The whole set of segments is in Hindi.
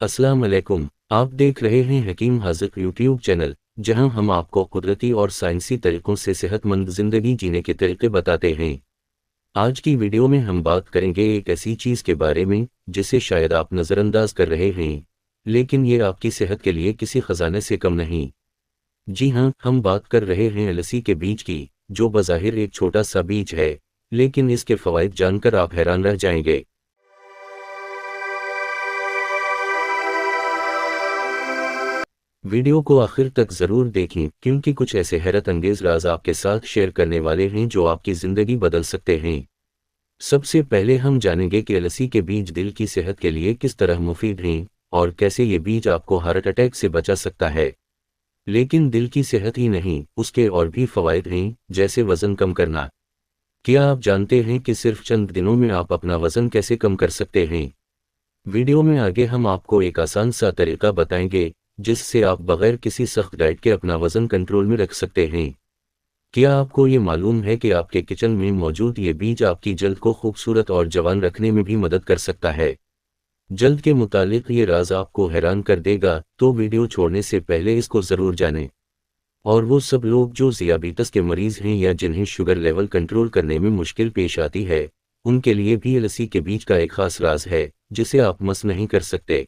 अस्सलाम वालेकुम। आप देख रहे हैं हकीम हाज़िक यूट्यूब चैनल, जहां हम आपको कुदरती और साइंसी तरीक़ों से सेहतमंद ज़िंदगी जीने के तरीक़े बताते हैं। आज की वीडियो में हम बात करेंगे एक ऐसी चीज़ के बारे में जिसे शायद आप नज़रअंदाज कर रहे हैं, लेकिन ये आपकी सेहत के लिए किसी ख़जाने से कम नहीं। जी हाँ, हम बात कर रहे हैं अलसी के बीज की, जो बज़ाहिर एक छोटा सा बीज है, लेकिन इसके फ़वाइद जानकर आप हैरान रह जाएंगे। वीडियो को आखिर तक ज़रूर देखें, क्योंकि कुछ ऐसे हैरत अंगेज़ राज आपके साथ शेयर करने वाले हैं जो आपकी ज़िंदगी बदल सकते हैं। सबसे पहले हम जानेंगे कि अलसी के बीज दिल की सेहत के लिए किस तरह मुफीद हैं और कैसे ये बीज आपको हार्ट अटैक से बचा सकता है। लेकिन दिल की सेहत ही नहीं, उसके और भी फ़वाइद हैं, जैसे वज़न कम करना। क्या आप जानते हैं कि सिर्फ चंद दिनों में आप अपना वज़न कैसे कम कर सकते हैं? वीडियो में आगे हम आपको एक आसान सा तरीका बताएंगे जिससे आप बगैर किसी सख्त डाइट के अपना वज़न कंट्रोल में रख सकते हैं। क्या आपको ये मालूम है कि आपके किचन में मौजूद ये बीज आपकी जल्द को खूबसूरत और जवान रखने में भी मदद कर सकता है? जल्द के मुतालिक ये राज आपको हैरान कर देगा, तो वीडियो छोड़ने से पहले इसको ज़रूर जानें। और वो सब लोग जो ज़ियाबीतस के मरीज़ हैं या जिन्हें शुगर लेवल कंट्रोल करने में मुश्किल पेश आती है, उनके लिए भी अलसी के बीज का एक ख़ास राज है जिसे आप मिस नहीं कर सकते।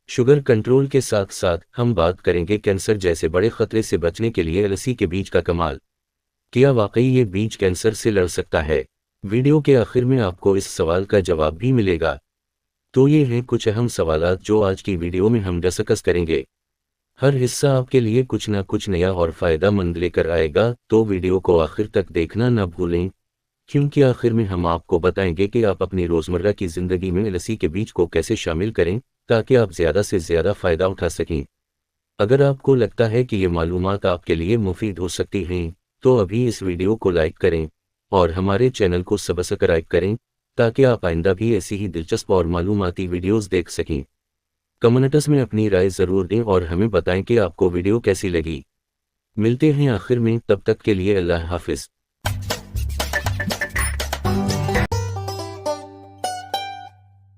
शुगर कंट्रोल के साथ साथ हम बात करेंगे कैंसर जैसे बड़े खतरे से बचने के लिए अलसी के बीज का कमाल। क्या वाकई ये बीज कैंसर से लड़ सकता है? वीडियो के आखिर में आपको इस सवाल का जवाब भी मिलेगा। तो ये हैं कुछ अहम सवालात जो आज की वीडियो में हम डिस्कस करेंगे। हर हिस्सा आपके लिए कुछ ना कुछ नया और फ़ायदा मंद लेकर आएगा, तो वीडियो को आखिर तक देखना न भूलें, क्योंकि आखिर में हम आपको बताएंगे कि आप अपनी रोज़मर्रा की ज़िंदगी में अलसी के बीज को कैसे शामिल करें ताकि आप ज़्यादा से ज़्यादा फ़ायदा उठा सकें। अगर आपको लगता है कि ये मालूमात आपके लिए मुफीद हो सकती हैं, तो अभी इस वीडियो को लाइक करें और हमारे चैनल को सब्सक्राइब करें ताकि आप आइंदा भी ऐसी ही दिलचस्प और मालूमाती वीडियोज़ देख सकें। कमेंट्स में अपनी राय ज़रूर दें और हमें बताएं कि आपको वीडियो कैसी लगी। मिलते हैं आखिर में, तब तक के लिए अल्लाह हाफ़िज़।